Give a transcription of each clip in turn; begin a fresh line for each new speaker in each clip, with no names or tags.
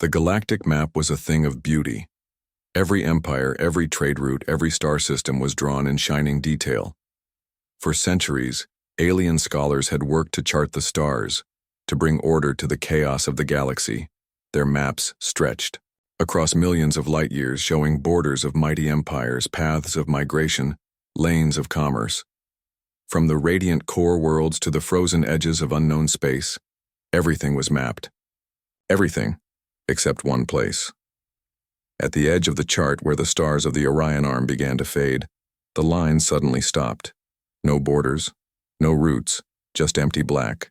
The galactic map was a thing of beauty. Every empire, every trade route, every star system was drawn in shining detail. For centuries, alien scholars had worked to chart the stars, to bring order to the chaos of the galaxy. Their maps stretched across millions of light years, showing borders of mighty empires, paths of migration, lanes of commerce. From the radiant core worlds to the frozen edges of unknown space, everything was mapped. Everything, except one place. At the edge of the chart where the stars of the Orion arm began to fade, the line suddenly stopped. No borders, no routes, just empty black.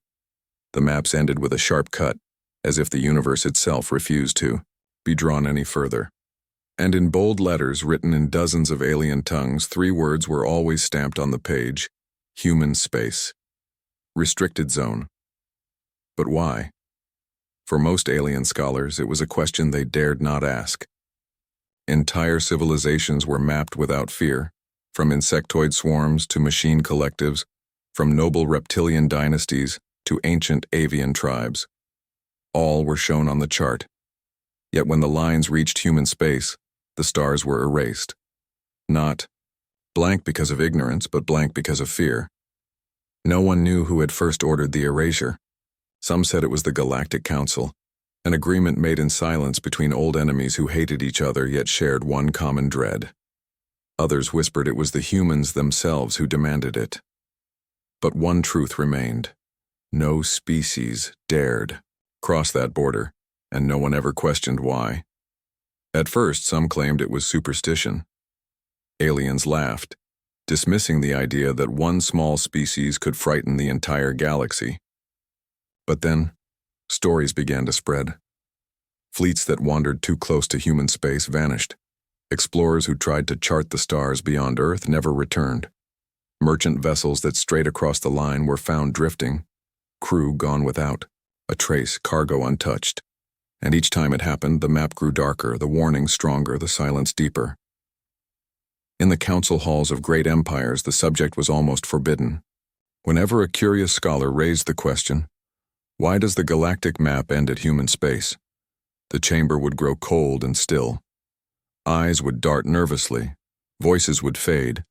The maps ended with a sharp cut, as if the universe itself refused to be drawn any further. And in bold letters written in dozens of alien tongues, 3 words were always stamped on the page: human space. Restricted zone. But why? For most alien scholars, it was a question they dared not ask. Entire civilizations were mapped without fear, from insectoid swarms to machine collectives, from noble reptilian dynasties to ancient avian tribes. All were shown on the chart. Yet when the lines reached human space, the stars were erased. Not blank because of ignorance, but blank because of fear. No one knew who had first ordered the erasure. Some said it was the Galactic Council, an agreement made in silence between old enemies who hated each other yet shared one common dread. Others whispered it was the humans themselves who demanded it. But one truth remained. No species dared cross that border, and no one ever questioned why. At first, some claimed it was superstition. Aliens laughed, dismissing the idea that one small species could frighten the entire galaxy. But then, stories began to spread. Fleets that wandered too close to human space vanished. Explorers who tried to chart the stars beyond Earth never returned. Merchant vessels that strayed across the line were found drifting, crew gone without, a trace, cargo untouched. And each time it happened, the map grew darker, the warning stronger, the silence deeper. In the council halls of great empires, the subject was almost forbidden. Whenever a curious scholar raised the question, why does the galactic map end at human space? The chamber would grow cold and still. Eyes would dart nervously, voices would fade,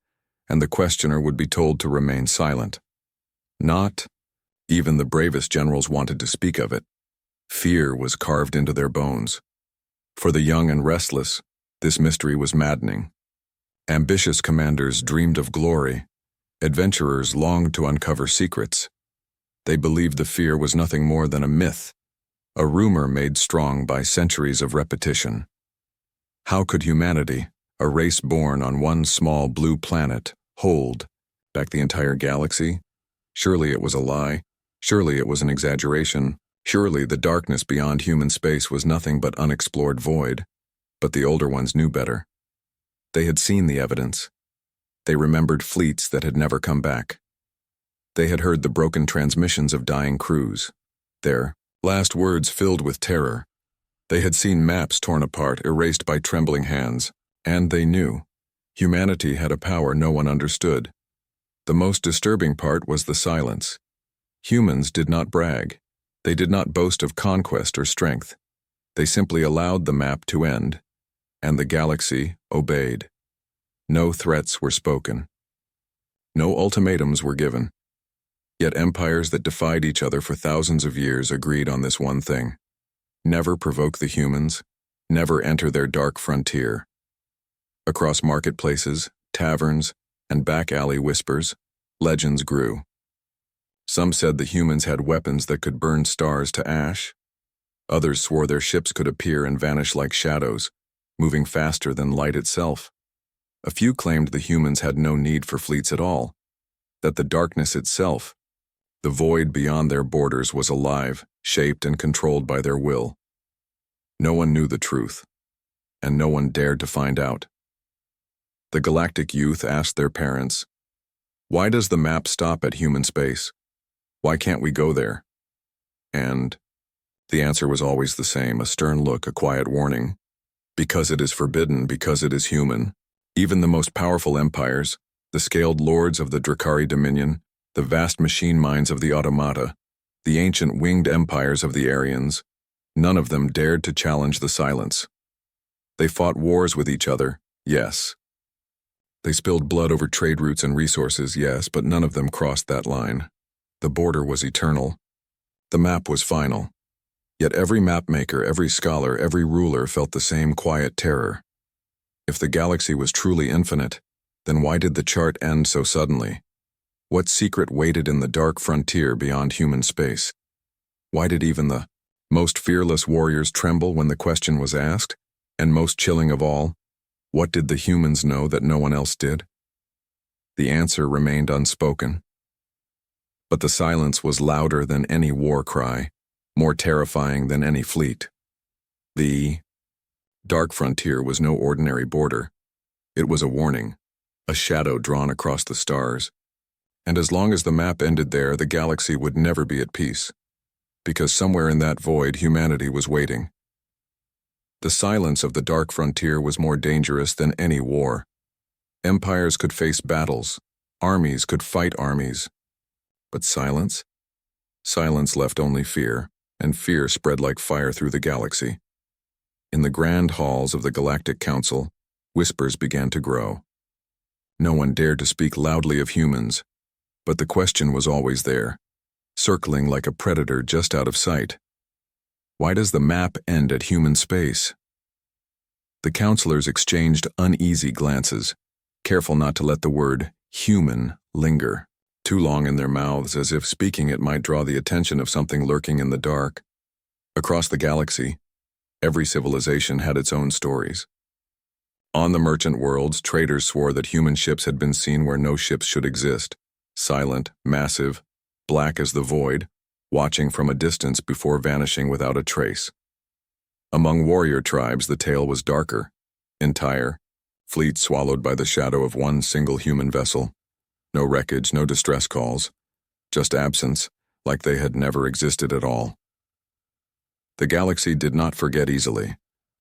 and the questioner would be told to remain silent. Not even the bravest generals wanted to speak of it. Fear was carved into their bones. For the young and restless, this mystery was maddening. Ambitious commanders dreamed of glory. Adventurers longed to uncover secrets. They believed the fear was nothing more than a myth, a rumor made strong by centuries of repetition. How could humanity, a race born on one small blue planet, hold back the entire galaxy? Surely it was a lie. Surely it was an exaggeration. Surely the darkness beyond human space was nothing but unexplored void. But the older ones knew better. They had seen the evidence. They remembered fleets that had never come back. They had heard the broken transmissions of dying crews, their last words filled with terror. They had seen maps torn apart, erased by trembling hands, and they knew humanity had a power no one understood. The most disturbing part was the silence. Humans did not brag. They did not boast of conquest or strength. They simply allowed the map to end, and the galaxy obeyed. No threats were spoken. No ultimatums were given. Yet empires that defied each other for thousands of years agreed on this one thing: never provoke the humans, never enter their dark frontier. Across marketplaces, taverns, and back-alley whispers, legends grew. Some said the humans had weapons that could burn stars to ash. Others swore their ships could appear and vanish like shadows, moving faster than light itself. A few claimed the humans had no need for fleets at all, that the darkness itself, the void beyond their borders, was alive, shaped and controlled by their will. No one knew the truth, and no one dared to find out. The galactic youth asked their parents, "Why does the map stop at human space? Why can't we go there?" And the answer was always the same, a stern look, a quiet warning. Because it is forbidden, because it is human. Even the most powerful empires, the scaled lords of the Drakari Dominion, the vast machine minds of the Automata, the ancient winged empires of the Aryans, None of them dared to challenge the silence. They fought wars with each other, yes. They spilled blood over trade routes and resources, yes, but none of them crossed that line. The border was eternal. The map was final. Yet every mapmaker, every scholar, every ruler felt the same quiet terror. If the galaxy was truly infinite, then why did the chart end so suddenly? What secret waited in the dark frontier beyond human space? Why did even the most fearless warriors tremble when the question was asked? And most chilling of all, what did the humans know that no one else did? The answer remained unspoken. But the silence was louder than any war cry, more terrifying than any fleet. The dark frontier was no ordinary border. It was a warning, a shadow drawn across the stars. And as long as the map ended there, the galaxy would never be at peace. Because somewhere in that void, humanity was waiting. The silence of the dark frontier was more dangerous than any war. Empires could face battles. Armies could fight armies. But silence? Silence left only fear, and fear spread like fire through the galaxy. In the grand halls of the Galactic Council, whispers began to grow. No one dared to speak loudly of humans, but the question was always there, circling like a predator just out of sight. Why does the map end at human space? The counselors exchanged uneasy glances, careful not to let the word human linger too long in their mouths, as if speaking it might draw the attention of something lurking in the dark. Across the galaxy, every civilization had its own stories. On the merchant worlds, traders swore that human ships had been seen where no ships should exist, silent, massive, black as the void, watching from a distance before vanishing without a trace. Among warrior tribes, the tale was darker, entire, fleets swallowed by the shadow of one single human vessel. No wreckage, no distress calls, just absence, like they had never existed at all. The galaxy did not forget easily,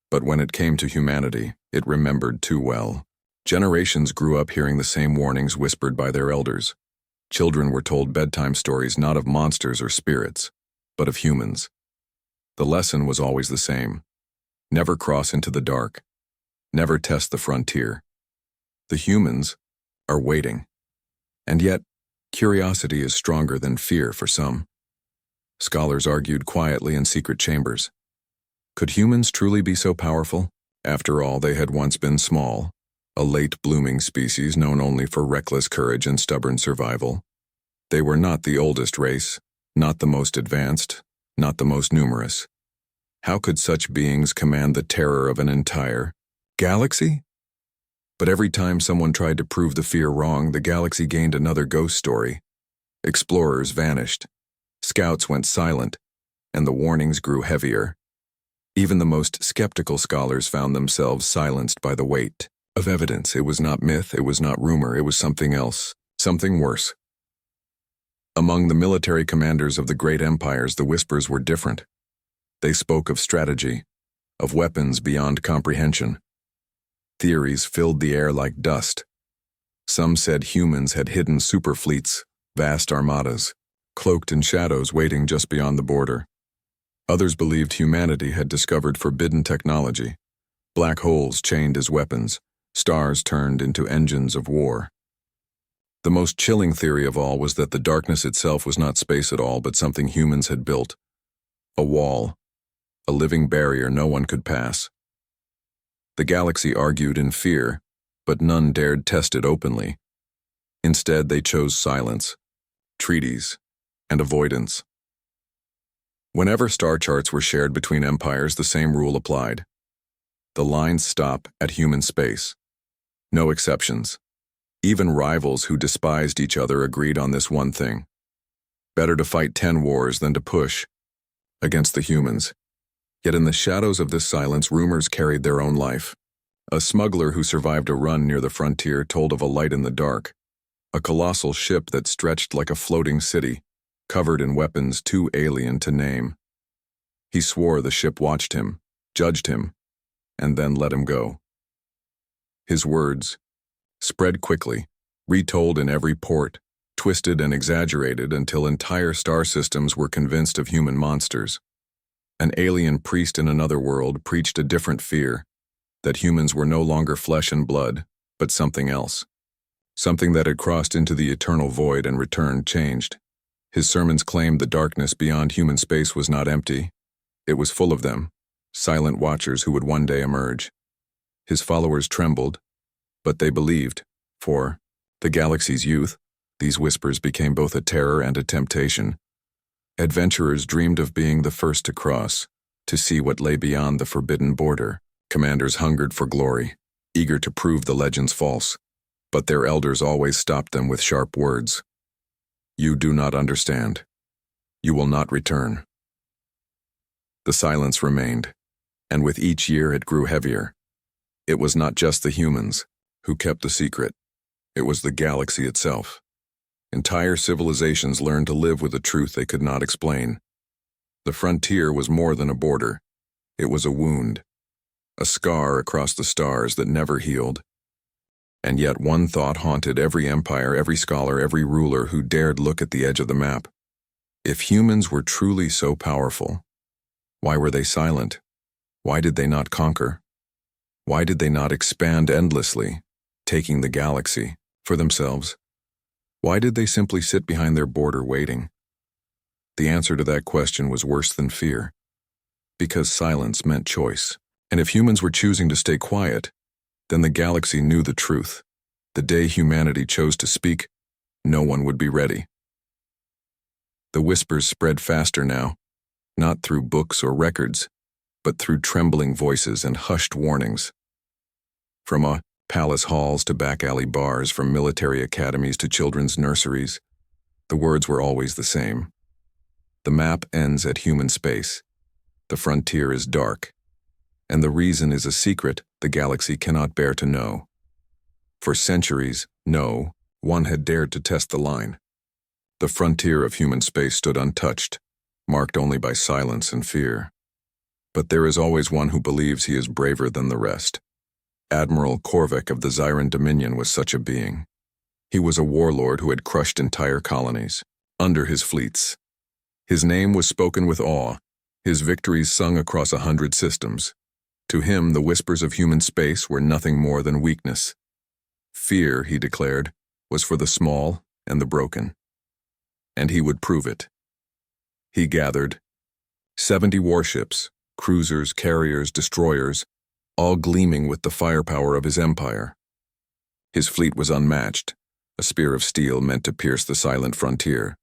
but when it came to humanity, it remembered too well. Generations grew up hearing the same warnings whispered by their elders. Children were told bedtime stories not of monsters or spirits, but of humans. The lesson was always the same. Never cross into the dark. Never test the frontier. The humans are waiting. And yet, curiosity is stronger than fear for some. Scholars argued quietly in secret chambers. Could humans truly be so powerful? After all, they had once been small, a late-blooming species known only for reckless courage and stubborn survival. They were not the oldest race, not the most advanced, not the most numerous. How could such beings command the terror of an entire galaxy? But every time someone tried to prove the fear wrong, the galaxy gained another ghost story. Explorers vanished, scouts went silent, and the warnings grew heavier. Even the most skeptical scholars found themselves silenced by the weight of evidence. It was not myth, it was not rumor, it was something else, something worse. Among the military commanders of the great empires, the whispers were different. They spoke of strategy, of weapons beyond comprehension. Theories filled the air like dust. Some said humans had hidden superfleets, vast armadas, cloaked in shadows waiting just beyond the border. Others believed humanity had discovered forbidden technology, black holes chained as weapons, stars turned into engines of war. The most chilling theory of all was that the darkness itself was not space at all, but something humans had built. A wall, a living barrier no one could pass. The galaxy argued in fear, but none dared test it openly. Instead, they chose silence, treaties, and avoidance. Whenever star charts were shared between empires, the same rule applied. The lines stop at human space. No exceptions. Even rivals who despised each other agreed on this one thing. Better to fight 10 wars than to push against the humans. Yet in the shadows of this silence, rumors carried their own life. A smuggler who survived a run near the frontier told of a light in the dark, a colossal ship that stretched like a floating city, covered in weapons too alien to name. He swore the ship watched him, judged him, and then let him go. His words spread quickly, retold in every port, twisted and exaggerated until entire star systems were convinced of human monsters. An alien priest in another world preached a different fear, that humans were no longer flesh and blood, but something else. Something that had crossed into the eternal void and returned changed. His sermons claimed the darkness beyond human space was not empty. It was full of them, silent watchers who would one day emerge. His followers trembled, but they believed. For the galaxy's youth, these whispers became both a terror and a temptation. Adventurers dreamed of being the first to cross, to see what lay beyond the forbidden border. Commanders hungered for glory, eager to prove the legends false. But their elders always stopped them with sharp words. You do not understand. You will not return. The silence remained, and with each year it grew heavier. It was not just the humans who kept the secret. It was the galaxy itself. Entire civilizations learned to live with a truth they could not explain. The frontier was more than a border. It was a wound, a scar across the stars that never healed. And yet one thought haunted every empire, every scholar, every ruler who dared look at the edge of the map. If humans were truly so powerful, why were they silent? Why did they not conquer? Why did they not expand endlessly, taking the galaxy for themselves? Why did they simply sit behind their border waiting? The answer to that question was worse than fear. Because silence meant choice. And if humans were choosing to stay quiet, then the galaxy knew the truth. The day humanity chose to speak, no one would be ready. The whispers spread faster now, not through books or records, but through trembling voices and hushed warnings. From palace halls to back-alley bars, from military academies to children's nurseries, the words were always the same. The map ends at human space. The frontier is dark. And the reason is a secret the galaxy cannot bear to know. For centuries, no one had dared to test the line. The frontier of human space stood untouched, marked only by silence and fear. But there is always one who believes he is braver than the rest. Admiral Korvac of the Zyran Dominion was such a being. He was a warlord who had crushed entire colonies, under his fleets. His name was spoken with awe, his victories sung across 100 systems. To him, the whispers of human space were nothing more than weakness. Fear, he declared, was for the small and the broken. And he would prove it. He gathered 70 warships, cruisers, carriers, destroyers, all gleaming with the firepower of his empire. His fleet was unmatched, a spear of steel meant to pierce the silent frontier.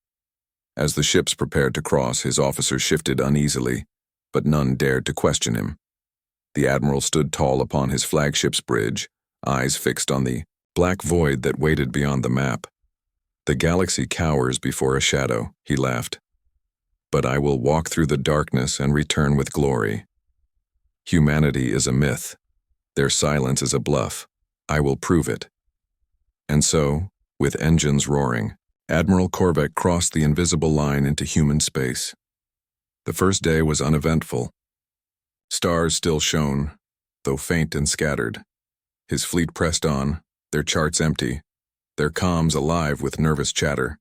As the ships prepared to cross, his officers shifted uneasily, but none dared to question him. The admiral stood tall upon his flagship's bridge, eyes fixed on the black void that waited beyond the map. The galaxy cowers before a shadow, he laughed. But I will walk through the darkness and return with glory. Humanity is a myth. Their silence is a bluff. I will prove it. And so, with engines roaring, Admiral Korvac crossed the invisible line into human space. The first day was uneventful. Stars still shone, though faint and scattered. His fleet pressed on, their charts empty, their comms alive with nervous chatter.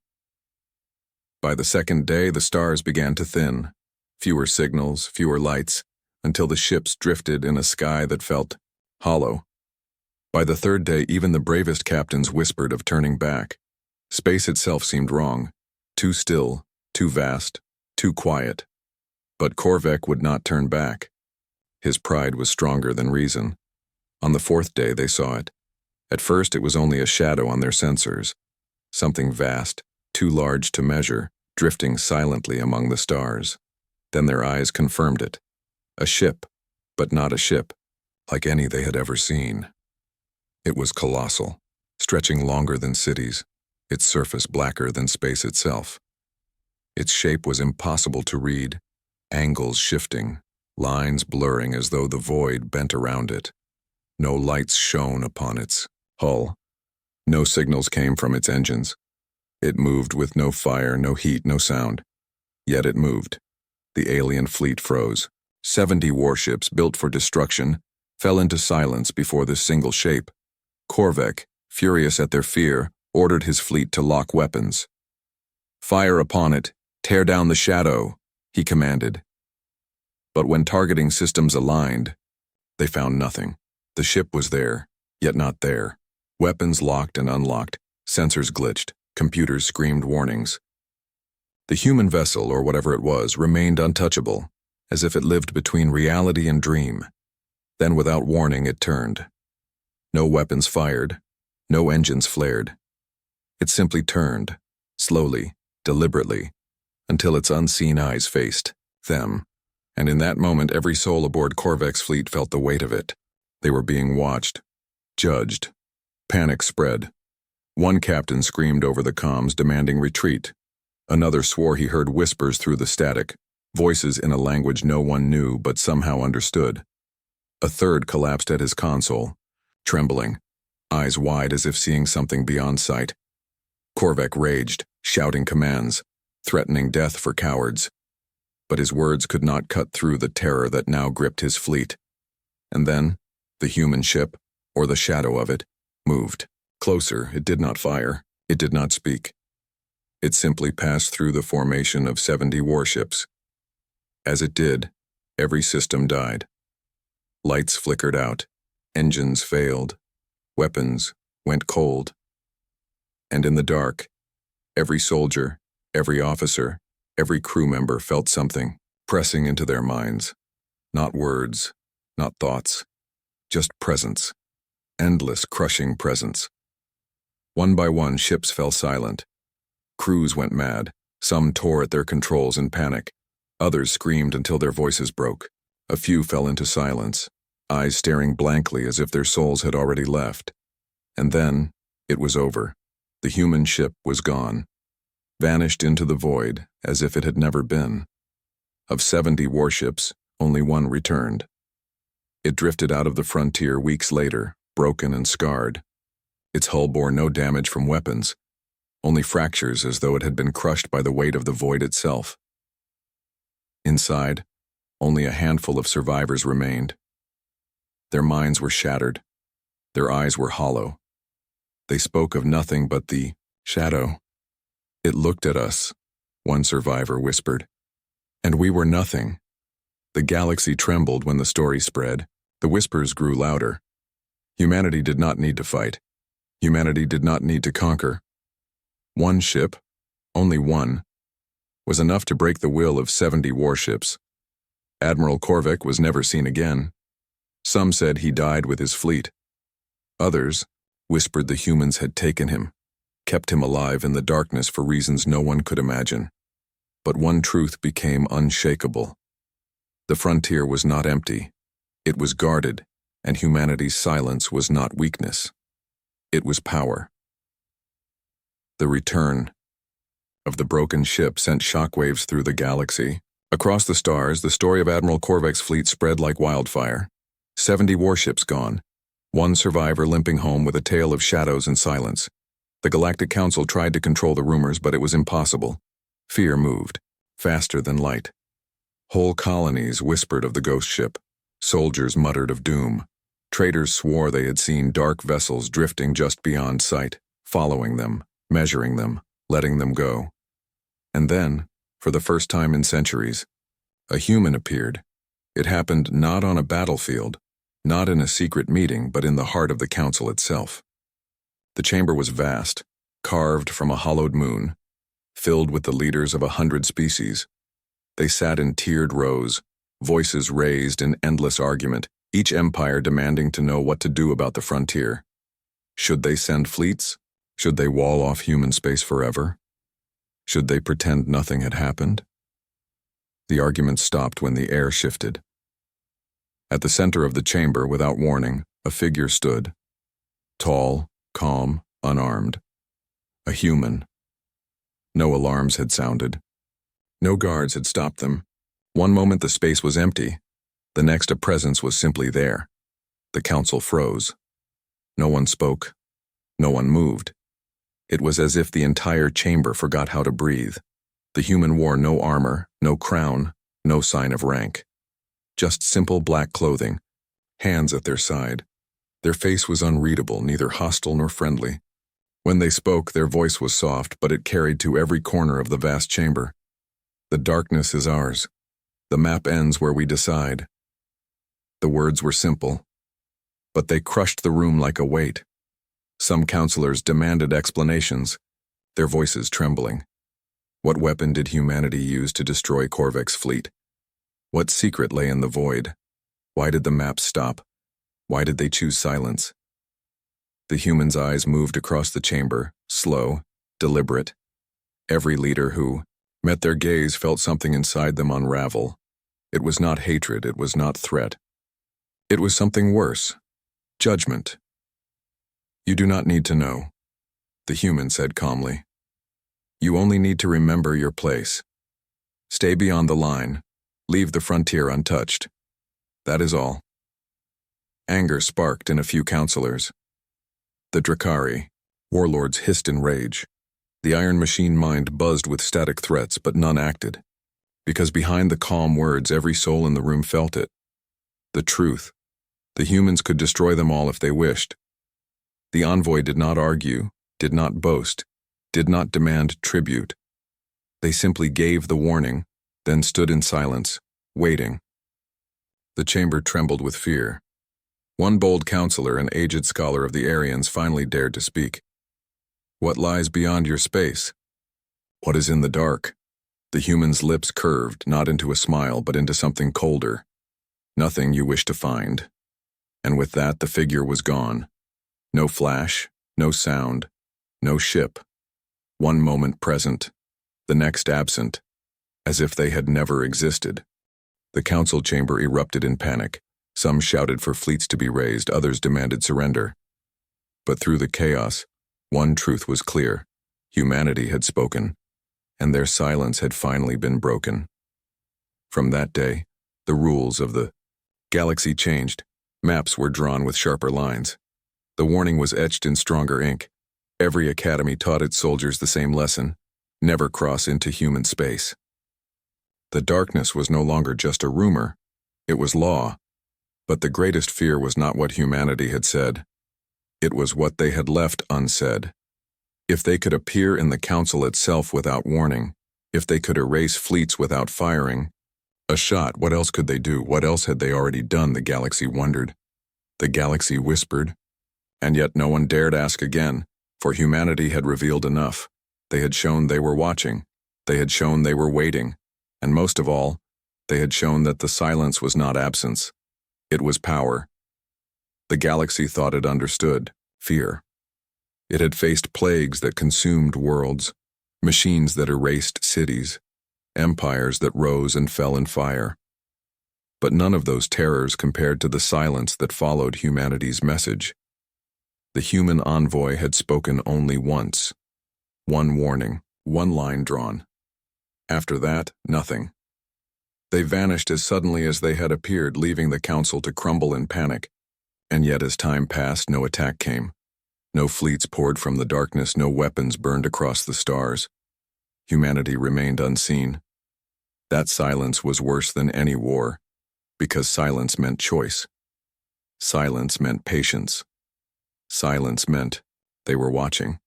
By the second day, the stars began to thin, fewer signals, fewer lights, until the ships drifted in a sky that felt hollow. By the third day, even the bravest captains whispered of turning back. Space itself seemed wrong, too still, too vast, too quiet. But Korvac would not turn back. His pride was stronger than reason. On the fourth day, they saw it. At first, it was only a shadow on their sensors, something vast, too large to measure, drifting silently among the stars. Then their eyes confirmed it. A ship, but not a ship, like any they had ever seen. It was colossal, stretching longer than cities, its surface blacker than space itself. Its shape was impossible to read, angles shifting, lines blurring as though the void bent around it. No lights shone upon its hull. No signals came from its engines. It moved with no fire, no heat, no sound. Yet it moved. The alien fleet froze. 70 warships built for destruction fell into silence before this single shape. Korvac, furious at their fear, ordered his fleet to lock weapons. "Fire upon it, tear down the shadow," he commanded. But when targeting systems aligned, they found nothing. The ship was there, yet not there. Weapons locked and unlocked, sensors glitched, computers screamed warnings. The human vessel, or whatever it was, remained untouchable, as if it lived between reality and dream. Then, without warning, it turned. No weapons fired, no engines flared. It simply turned, slowly, deliberately, until its unseen eyes faced them. And in that moment, every soul aboard Corvex's fleet felt the weight of it. They were being watched, judged. Panic spread. One captain screamed over the comms, demanding retreat. Another swore he heard whispers through the static, voices in a language no one knew but somehow understood. A third collapsed at his console, trembling, eyes wide as if seeing something beyond sight. Corvex raged, shouting commands, threatening death for cowards. But his words could not cut through the terror that now gripped his fleet. And then, the human ship, or the shadow of it, moved. Closer. It did not fire. It did not speak. It simply passed through the formation of 70 warships. As it did, every system died. Lights flickered out. Engines failed. Weapons went cold. And in the dark, every soldier, every officer, every crew member felt something pressing into their minds. Not words, not thoughts, just presence. Endless, crushing presence. One by one, ships fell silent. Crews went mad. Some tore at their controls in panic. Others screamed until their voices broke. A few fell into silence, eyes staring blankly as if their souls had already left. And then, it was over. The human ship was gone, vanished into the void as if it had never been. Of 70 warships, only one returned. It drifted out of the frontier weeks later, broken and scarred. Its hull bore no damage from weapons, only fractures as though it had been crushed by the weight of the void itself. Inside, only a handful of survivors remained. Their minds were shattered. Their eyes were hollow. They spoke of nothing but the shadow. It looked at us, one survivor whispered. And we were nothing. The galaxy trembled when the story spread. The whispers grew louder. Humanity did not need to fight. Humanity did not need to conquer. One ship, only one, was enough to break the will of 70 warships. Admiral Corvex was never seen again. Some said he died with his fleet. Others whispered the humans had taken him, kept him alive in the darkness for reasons no one could imagine. But one truth became unshakable. The frontier was not empty. It was guarded, and humanity's silence was not weakness. It was power. The return of the broken ship sent shockwaves through the galaxy. Across the stars, the story of Admiral Corvex's fleet spread like wildfire. 70 warships gone. One survivor limping home with a tale of shadows and silence. The Galactic Council tried to control the rumors, but it was impossible. Fear moved, faster than light. Whole colonies whispered of the ghost ship. Soldiers muttered of doom. Traders swore they had seen dark vessels drifting just beyond sight, following them, measuring them, letting them go. And then, for the first time in centuries, a human appeared. It happened not on a battlefield, not in a secret meeting, but in the heart of the council itself. The chamber was vast, carved from a hollowed moon, filled with the leaders of 100 species. They sat in tiered rows, voices raised in endless argument, each empire demanding to know what to do about the frontier. Should they send fleets? Should they wall off human space forever? Should they pretend nothing had happened? The argument stopped when the air shifted. At the center of the chamber, without warning, a figure stood. Tall, calm, unarmed. A human. No alarms had sounded. No guards had stopped them. One moment the space was empty. The next a presence was simply there. The council froze. No one spoke. No one moved. It was as if the entire chamber forgot how to breathe. The human wore no armor, no crown, no sign of rank. Just simple black clothing, hands at their side. Their face was unreadable, neither hostile nor friendly. When they spoke, their voice was soft, but it carried to every corner of the vast chamber. The darkness is ours. The map ends where we decide. The words were simple, but they crushed the room like a weight. Some counselors demanded explanations, their voices trembling. What weapon did humanity use to destroy Korvax's fleet? What secret lay in the void? Why did the map stop? Why did they choose silence? The humans' eyes moved across the chamber, slow, deliberate. Every leader who met their gaze felt something inside them unravel. It was not hatred, it was not threat. It was something worse. Judgment. You do not need to know, the human said calmly. You only need to remember your place. Stay beyond the line. Leave the frontier untouched. That is all. Anger sparked in a few counselors. The Drakari, warlords hissed in rage. The iron machine mind buzzed with static threats, but none acted. Because behind the calm words, every soul in the room felt it. The truth. The humans could destroy them all if they wished. The envoy did not argue, did not boast, did not demand tribute. They simply gave the warning, then stood in silence, waiting. The chamber trembled with fear. One bold counselor, an aged scholar of the Aryans, finally dared to speak. What lies beyond your space? What is in the dark? The human's lips curved, not into a smile, but into something colder. Nothing you wish to find. And with that, the figure was gone. No flash, no sound, no ship. One moment present, the next absent, as if they had never existed. The council chamber erupted in panic. Some shouted for fleets to be raised, others demanded surrender. But through the chaos, one truth was clear. Humanity had spoken, and their silence had finally been broken. From that day, the rules of the galaxy changed. Maps were drawn with sharper lines. The warning was etched in stronger ink. Every academy taught its soldiers the same lesson: never cross into human space. The darkness was no longer just a rumor, it was law. But the greatest fear was not what humanity had said. It was what they had left unsaid. If they could appear in the council itself without warning, if they could erase fleets without firing, a shot, what else could they do? What else had they already done? The galaxy wondered. The galaxy whispered. And yet no one dared ask again, for humanity had revealed enough. They had shown they were watching. They had shown they were waiting. And most of all, they had shown that the silence was not absence. It was power. The galaxy thought it understood fear. It had faced plagues that consumed worlds, machines that erased cities, empires that rose and fell in fire. But none of those terrors compared to the silence that followed humanity's message. The human envoy had spoken only once. One warning, one line drawn. After that, nothing. They vanished as suddenly as they had appeared, leaving the council to crumble in panic. And yet as time passed, no attack came. No fleets poured from the darkness, no weapons burned across the stars. Humanity remained unseen. That silence was worse than any war, because silence meant choice. Silence meant patience. Silence meant they were watching.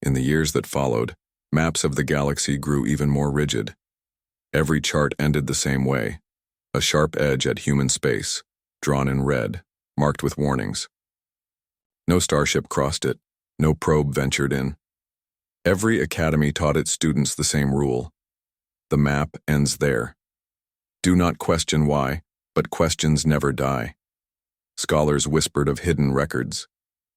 In the years that followed, maps of the galaxy grew even more rigid. Every chart ended the same way, a sharp edge at human space, drawn in red, marked with warnings. No starship crossed it, no probe ventured in. Every academy taught its students the same rule. The map ends there. Do not question why, but questions never die. Scholars whispered of hidden records.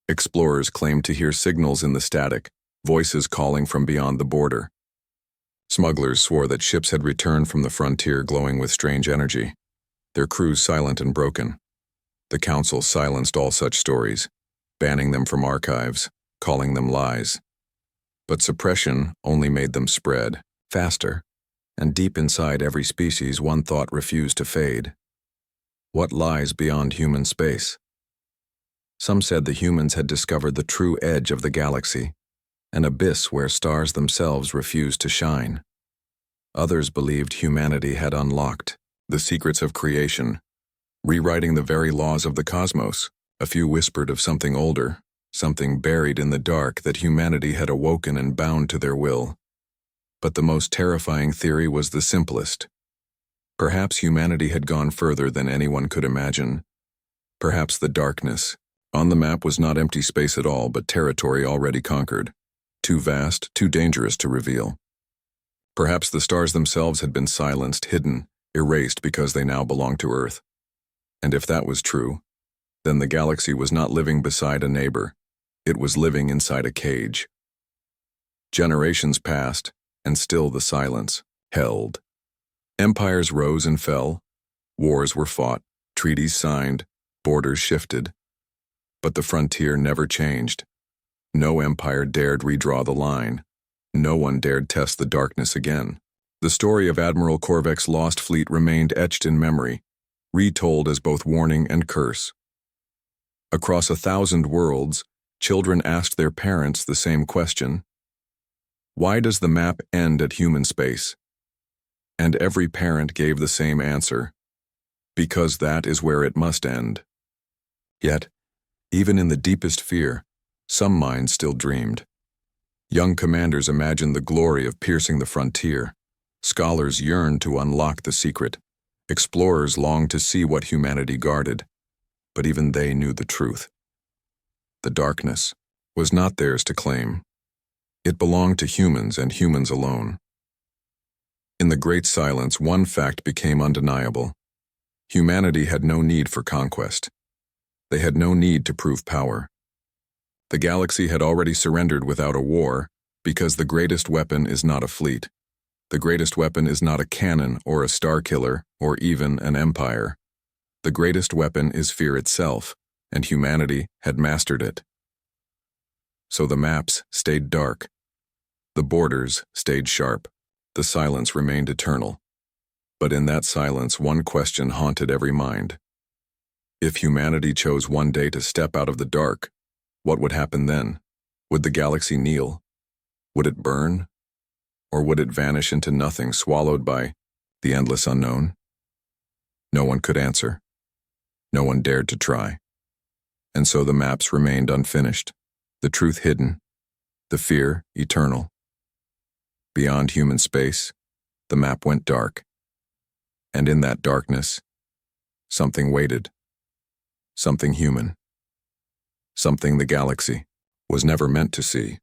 Explorers claimed to hear signals in the static, voices calling from beyond the border. Smugglers swore that ships had returned from the frontier glowing with strange energy, their crews silent and broken. The council silenced all such stories, banning them from archives, calling them lies. But suppression only made them spread, faster, and deep inside every species one thought refused to fade. What lies beyond human space? Some said the humans had discovered the true edge of the galaxy, an abyss where stars themselves refused to shine. Others believed humanity had unlocked the secrets of creation, rewriting the very laws of the cosmos. A few whispered of something older, something buried in the dark that humanity had awoken and bound to their will. But the most terrifying theory was the simplest. Perhaps humanity had gone further than anyone could imagine. Perhaps the darkness on the map was not empty space at all, but territory already conquered, too vast, too dangerous to reveal. Perhaps the stars themselves had been silenced, hidden, erased because they now belonged to Earth. And if that was true, then the galaxy was not living beside a neighbor. It was living inside a cage. Generations passed, and still the silence held. Empires rose and fell. Wars were fought, treaties signed, borders shifted. But the frontier never changed. No empire dared redraw the line. No one dared test the darkness again. The story of Admiral Korvax's lost fleet remained etched in memory, retold as both warning and curse. Across 1,000 worlds, children asked their parents the same question. Why does the map end at human space? And every parent gave the same answer. Because that is where it must end. Yet, even in the deepest fear, some minds still dreamed. Young commanders imagined the glory of piercing the frontier. Scholars yearned to unlock the secret. Explorers longed to see what humanity guarded. But even they knew the truth. The darkness was not theirs to claim. It belonged to humans and humans alone. In the great silence, one fact became undeniable. Humanity had no need for conquest. They had no need to prove power. The galaxy had already surrendered without a war, because the greatest weapon is not a fleet. The greatest weapon is not a cannon or a star killer or even an empire. The greatest weapon is fear itself, and humanity had mastered it. So the maps stayed dark. The borders stayed sharp. The silence remained eternal. But in that silence, one question haunted every mind. If humanity chose one day to step out of the dark, what would happen then? Would the galaxy kneel? Would it burn? Or would it vanish into nothing, swallowed by the endless unknown? No one could answer. No one dared to try. And so the maps remained unfinished, the truth hidden, the fear eternal. Beyond human space, the map went dark. And in that darkness, something waited. Something human. Something the galaxy was never meant to see.